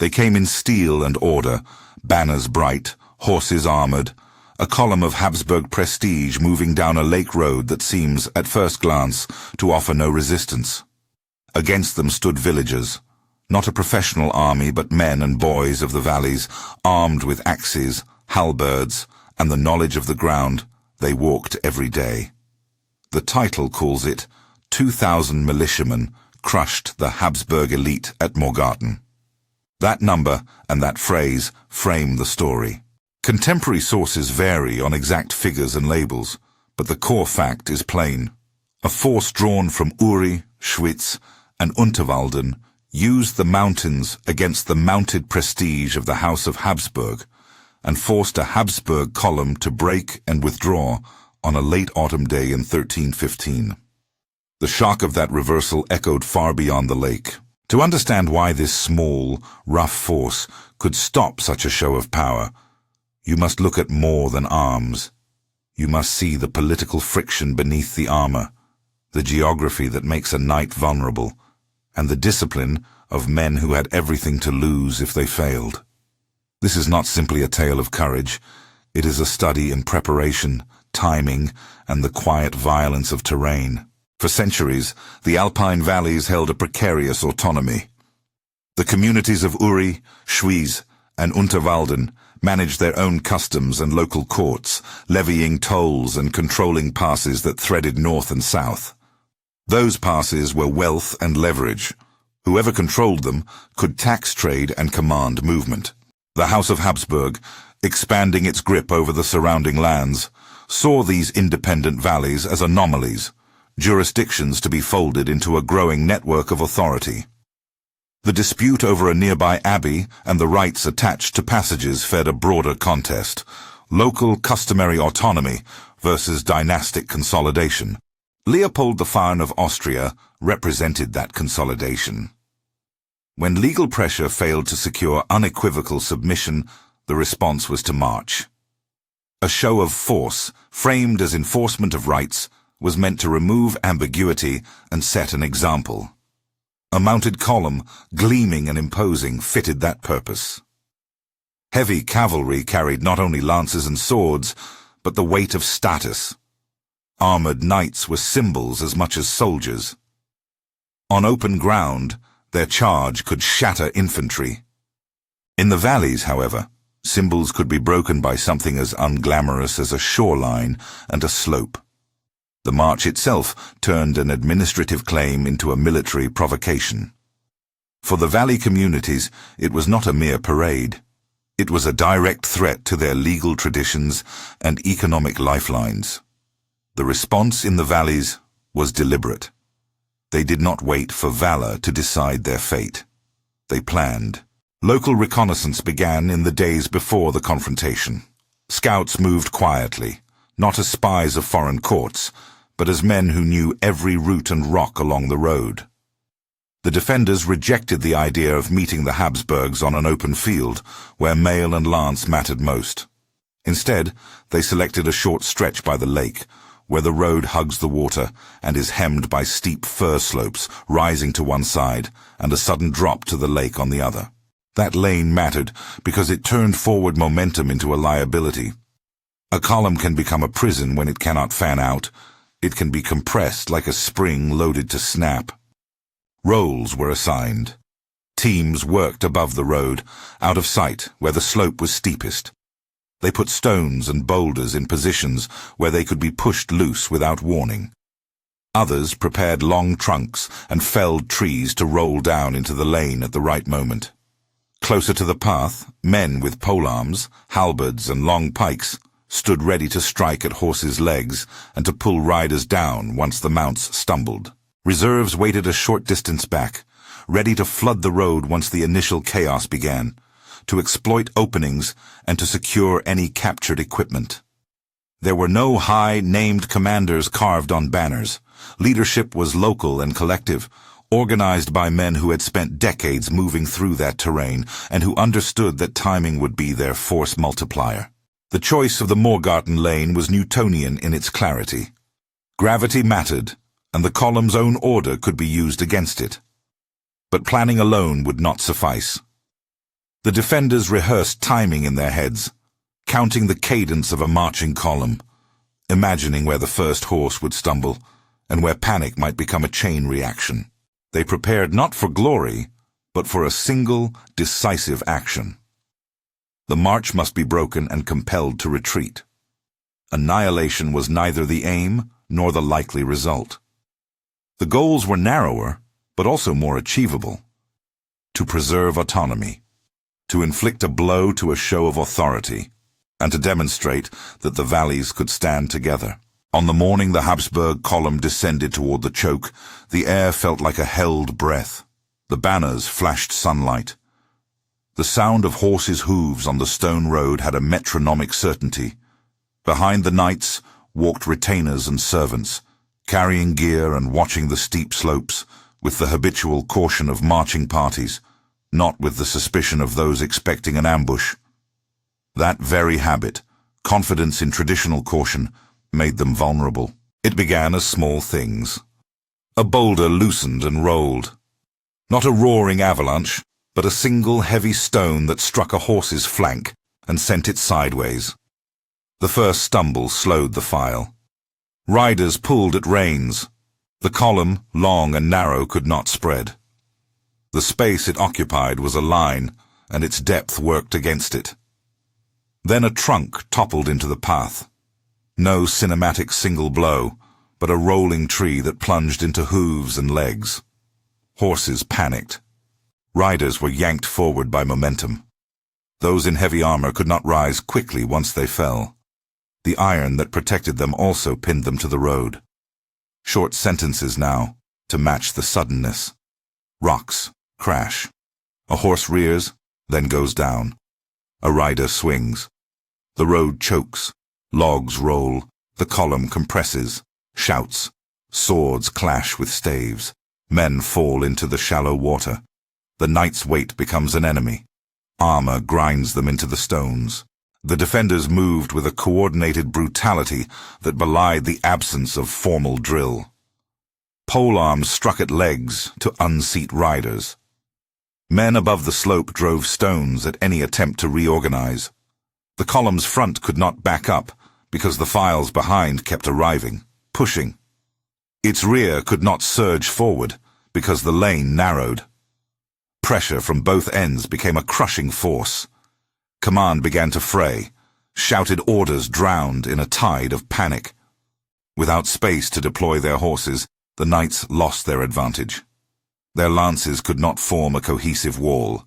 They came in steel and order, banners bright, horses armored, a column of Habsburg prestige moving down a lake road that seems, at first glance, to offer no resistance. Against them stood villagers, not a professional army but men and boys of the valleys, armed with axes, halberds, and the knowledge of the ground. They walked every day. The title calls it 2,000 militiamen crushed the Habsburg elite at Morgarten. That number and that phrase frame the story. Contemporary sources vary on exact figures and labels, but the core fact is plain. A force drawn from Uri, Schwyz, and Unterwalden used the mountains against the mounted prestige of the House of Habsburg and forced a Habsburg column to break and withdraw on a late autumn day in 1315. The shock of that reversal echoed far beyond the lake. To understand why this small, rough force could stop such a show of power, you must look at more than arms. You must see the political friction beneath the armor, the geography that makes a knight vulnerable, and the discipline of men who had everything to lose if they failed. This is not simply a tale of courage. It is a study in preparation, timing, and the quiet violence of terrain. For centuries, the Alpine valleys held a precarious autonomy. The communities of Uri, Schwyz, and Unterwalden managed their own customs and local courts, levying tolls and controlling passes that threaded north and south. Those passes were wealth and leverage. Whoever controlled them could tax trade and command movement. The House of Habsburg, expanding its grip over the surrounding lands, saw these independent valleys as anomalies, jurisdictions to be folded into a growing network of authority. The dispute over a nearby abbey and the rights attached to passages fed a broader contest, local customary autonomy versus dynastic consolidation. Leopold the Faun of Austria represented that consolidation. When legal pressure failed to secure unequivocal submission, the response was to march. A show of force, framed as enforcement of rights, was meant to remove ambiguity and set an example. A mounted column, gleaming and imposing, fitted that purpose. Heavy cavalry carried not only lances and swords, but the weight of status. Armored knights were symbols as much as soldiers. On open ground, their charge could shatter infantry. In the valleys, however, symbols could be broken by something as unglamorous as a shoreline and a slope. The march itself turned an administrative claim into a military provocation. For the valley communities, it was not a mere parade. It was a direct threat to their legal traditions and economic lifelines. The response in the valleys was deliberate. They did not wait for valor to decide their fate. They planned. Local reconnaissance began in the days before the confrontation. Scouts moved quietly, not as spies of foreign courts, but as men who knew every route and rock along the road. The defenders rejected the idea of meeting the Habsburgs on an open field, where mail and lance mattered most. Instead, they selected a short stretch by the lake, where the road hugs the water and is hemmed by steep fir slopes rising to one side and a sudden drop to the lake on the other. That lane mattered because it turned forward momentum into a liability. A column can become a prison when it cannot fan out. It can be compressed like a spring loaded to snap. Roles were assigned. Teams worked above the road, out of sight where the slope was steepest. They put stones and boulders in positions where they could be pushed loose without warning. Others prepared long trunks and felled trees to roll down into the lane at the right moment. Closer to the path, men with polearms, halberds, and long pikes stood ready to strike at horses' legs and to pull riders down once the mounts stumbled. Reserves waited a short distance back, ready to flood the road once the initial chaos began, to exploit openings and to secure any captured equipment. There were no high, named commanders carved on banners. Leadership was local and collective, organized by men who had spent decades moving through that terrain and who understood that timing would be their force multiplier. The choice of the Morgarten lane was Newtonian in its clarity. Gravity mattered, and the column's own order could be used against it. But planning alone would not suffice. The defenders rehearsed timing in their heads, counting the cadence of a marching column, imagining where the first horse would stumble, and where panic might become a chain reaction. They prepared not for glory, but for a single, decisive action. The march must be broken and compelled to retreat. Annihilation was neither the aim nor the likely result. The goals were narrower, but also more achievable. To preserve autonomy, to inflict a blow to a show of authority, and to demonstrate that the valleys could stand together. On the morning the Habsburg column descended toward the choke, the air felt like a held breath. The banners flashed sunlight. The sound of horses' hooves on the stone road had a metronomic certainty. Behind the knights walked retainers and servants, carrying gear and watching the steep slopes, with the habitual caution of marching parties, not with the suspicion of those expecting an ambush. That very habit, confidence in traditional caution, made them vulnerable. It began as small things. A boulder loosened and rolled. Not a roaring avalanche, but a single heavy stone that struck a horse's flank and sent it sideways. The first stumble slowed the file. Riders pulled at reins. The column, long and narrow, could not spread. The space it occupied was a line, and its depth worked against it. Then a trunk toppled into the path. No cinematic single blow, but a rolling tree that plunged into hooves and legs. Horses panicked. Riders were yanked forward by momentum. Those in heavy armor could not rise quickly once they fell. The iron that protected them also pinned them to the road. Short sentences now, to match the suddenness. Rocks crash. A horse rears, then goes down. A rider swings. The road chokes. Logs roll. The column compresses. Shouts. Swords clash with staves. Men fall into the shallow water. The knight's weight becomes an enemy. Armor grinds them into the stones. The defenders moved with a coordinated brutality that belied the absence of formal drill. Polearms struck at legs to unseat riders. Men above the slope drove stones at any attempt to reorganize. The column's front could not back up because the files behind kept arriving, pushing. Its rear could not surge forward because the lane narrowed. Pressure from both ends became a crushing force. Command began to fray. Shouted orders drowned in a tide of panic. Without space to deploy their horses, the knights lost their advantage. Their lances could not form a cohesive wall.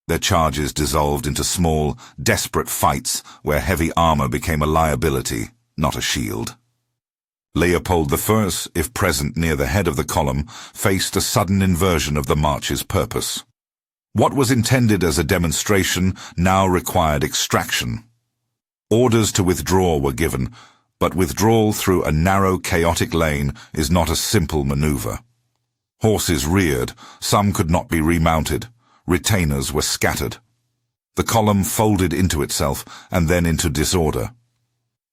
Their charges dissolved into small, desperate fights where heavy armor became a liability, not a shield. Leopold I, if present near the head of the column, faced a sudden inversion of the march's purpose. What was intended as a demonstration now required extraction. Orders to withdraw were given, but withdrawal through a narrow, chaotic lane is not a simple maneuver. Horses reared, some could not be remounted, retainers were scattered. The column folded into itself and then into disorder.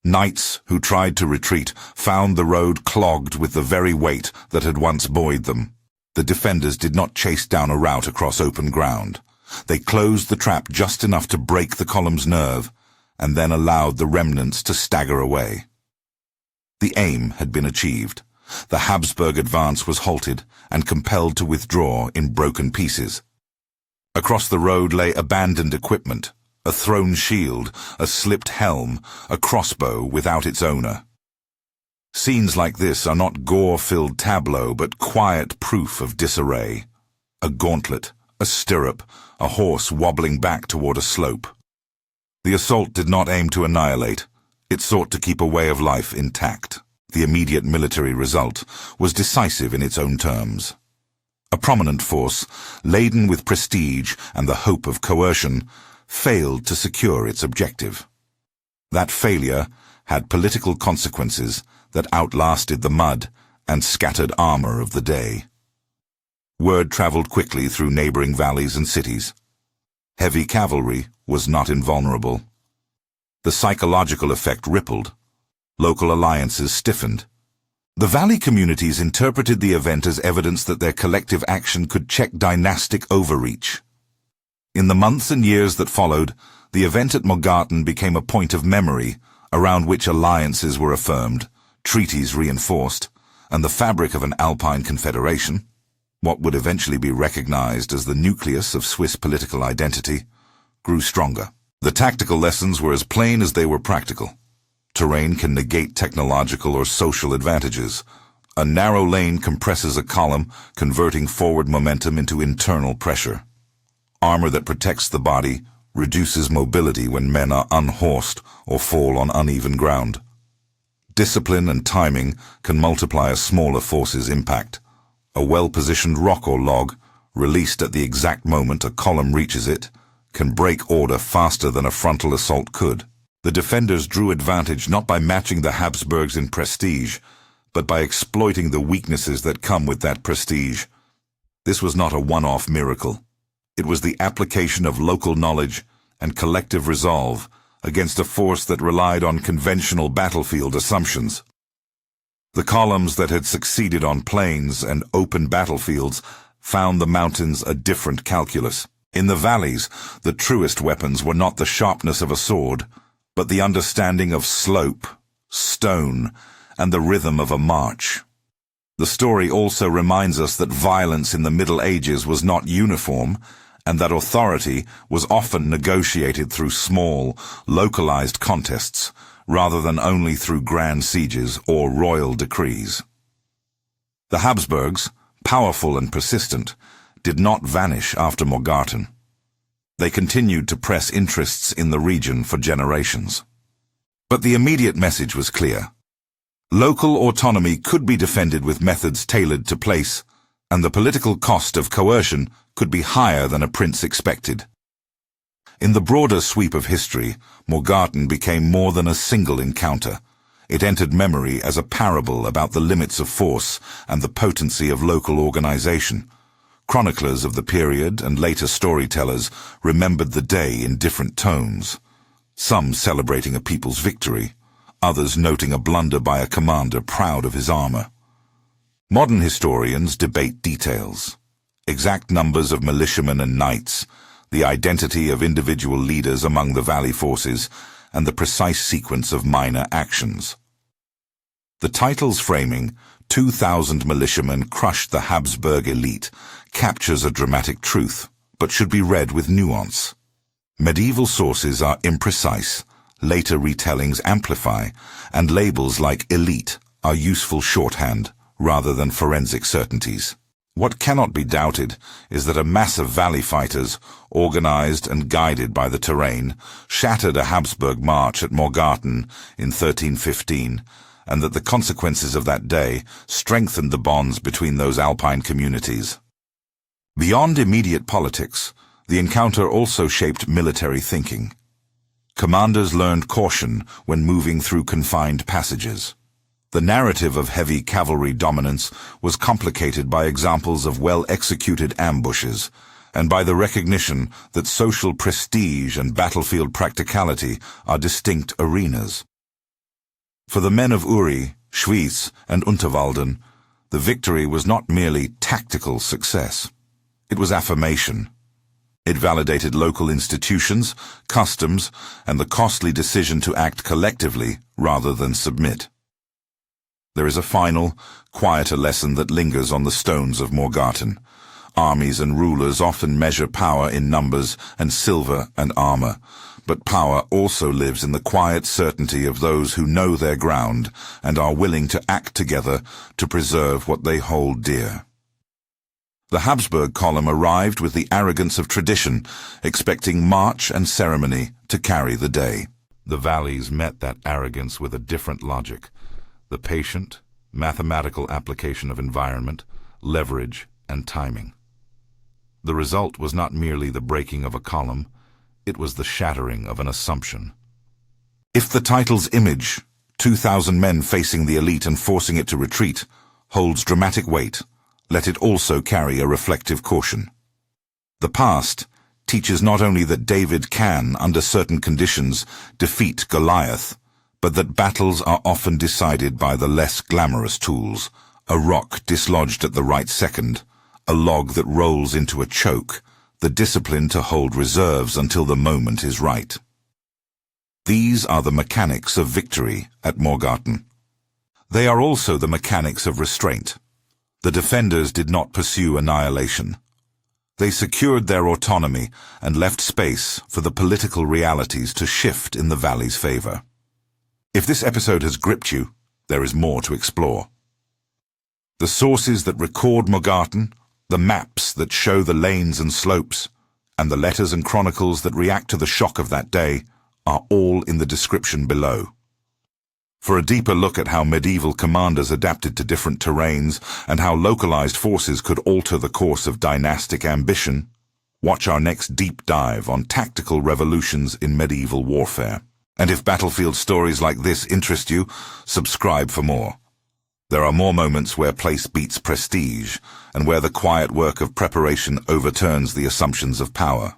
Knights who tried to retreat found the road clogged with the very weight that had once buoyed them. The defenders did not chase down a route across open ground. They closed the trap just enough to break the column's nerve, and then allowed the remnants to stagger away. The aim had been achieved. The Habsburg advance was halted and compelled to withdraw in broken pieces. Across the road lay abandoned equipment, a thrown shield, a slipped helm, a crossbow without its owner. Scenes like this are not gore-filled tableau, but quiet proof of disarray. A gauntlet, a stirrup, a horse wobbling back toward a slope. The assault did not aim to annihilate. It sought to keep a way of life intact. The immediate military result was decisive in its own terms. A prominent force, laden with prestige and the hope of coercion, failed to secure its objective. That failure had political consequences that outlasted the mud and scattered armor of the day. Word traveled quickly through neighboring valleys and cities. Heavy cavalry was not invulnerable. The psychological effect rippled. Local alliances stiffened. The valley communities interpreted the event as evidence that their collective action could check dynastic overreach. In the months and years that followed, the event at Morgarten became a point of memory around which alliances were affirmed, treaties reinforced, and the fabric of an Alpine confederation, what would eventually be recognized as the nucleus of Swiss political identity, grew stronger. The tactical lessons were as plain as they were practical. Terrain can negate technological or social advantages. A narrow lane compresses a column, converting forward momentum into internal pressure. Armor that protects the body reduces mobility when men are unhorsed or fall on uneven ground. Discipline and timing can multiply a smaller force's impact. A well-positioned rock or log, released at the exact moment a column reaches it, can break order faster than a frontal assault could. The defenders drew advantage not by matching the Habsburgs in prestige, but by exploiting the weaknesses that come with that prestige. This was not a one-off miracle. It was the application of local knowledge and collective resolve against a force that relied on conventional battlefield assumptions. The columns that had succeeded on plains and open battlefields found the mountains a different calculus. In the valleys, the truest weapons were not the sharpness of a sword, but the understanding of slope, stone, and the rhythm of a march. The story also reminds us that violence in the Middle Ages was not uniform, and that authority was often negotiated through small, localized contests, rather than only through grand sieges or royal decrees. The Habsburgs, powerful and persistent, did not vanish after Morgarten. They continued to press interests in the region for generations. But the immediate message was clear. Local autonomy could be defended with methods tailored to place, and the political cost of coercion could be higher than a prince expected. In the broader sweep of history, Morgarten became more than a single encounter. It entered memory as a parable about the limits of force and the potency of local organization. Chroniclers of the period and later storytellers remembered the day in different tones, some celebrating a people's victory, others noting a blunder by a commander proud of his armor. Modern historians debate details, exact numbers of militiamen and knights, the identity of individual leaders among the valley forces, and the precise sequence of minor actions. The title's framing, 2,000 militiamen crushed the Habsburg elite, captures a dramatic truth, but should be read with nuance. Medieval sources are imprecise, later retellings amplify, and labels like elite are useful shorthand rather than forensic certainties. What cannot be doubted is that a mass of valley fighters, organized and guided by the terrain, shattered a Habsburg march at Morgarten in 1315, and that the consequences of that day strengthened the bonds between those Alpine communities. Beyond immediate politics, the encounter also shaped military thinking. Commanders learned caution when moving through confined passages. The narrative of heavy cavalry dominance was complicated by examples of well-executed ambushes, and by the recognition that social prestige and battlefield practicality are distinct arenas. For the men of Uri, Schwyz, and Unterwalden, the victory was not merely tactical success. It was affirmation. It validated local institutions, customs, and the costly decision to act collectively rather than submit. There is a final, quieter lesson that lingers on the stones of Morgarten. Armies and rulers often measure power in numbers and silver and armor, but power also lives in the quiet certainty of those who know their ground and are willing to act together to preserve what they hold dear. The Habsburg column arrived with the arrogance of tradition, expecting march and ceremony to carry the day. The valleys met that arrogance with a different logic. The patient, mathematical application of environment, leverage, and timing. The result was not merely the breaking of a column, it was the shattering of an assumption. If the title's image, 2,000 men facing the elite and forcing it to retreat, holds dramatic weight, let it also carry a reflective caution. The past teaches not only that David can, under certain conditions, defeat Goliath, but that battles are often decided by the less glamorous tools, a rock dislodged at the right second, a log that rolls into a choke, the discipline to hold reserves until the moment is right. These are the mechanics of victory at Morgarten. They are also the mechanics of restraint. The defenders did not pursue annihilation. They secured their autonomy and left space for the political realities to shift in the valley's favor. If this episode has gripped you, there is more to explore. The sources that record Morgarten, the maps that show the lanes and slopes, and the letters and chronicles that react to the shock of that day are all in the description below. For a deeper look at how medieval commanders adapted to different terrains and how localized forces could alter the course of dynastic ambition, watch our next deep dive on tactical revolutions in medieval warfare. And if battlefield stories like this interest you, subscribe for more. There are more moments where place beats prestige and where the quiet work of preparation overturns the assumptions of power.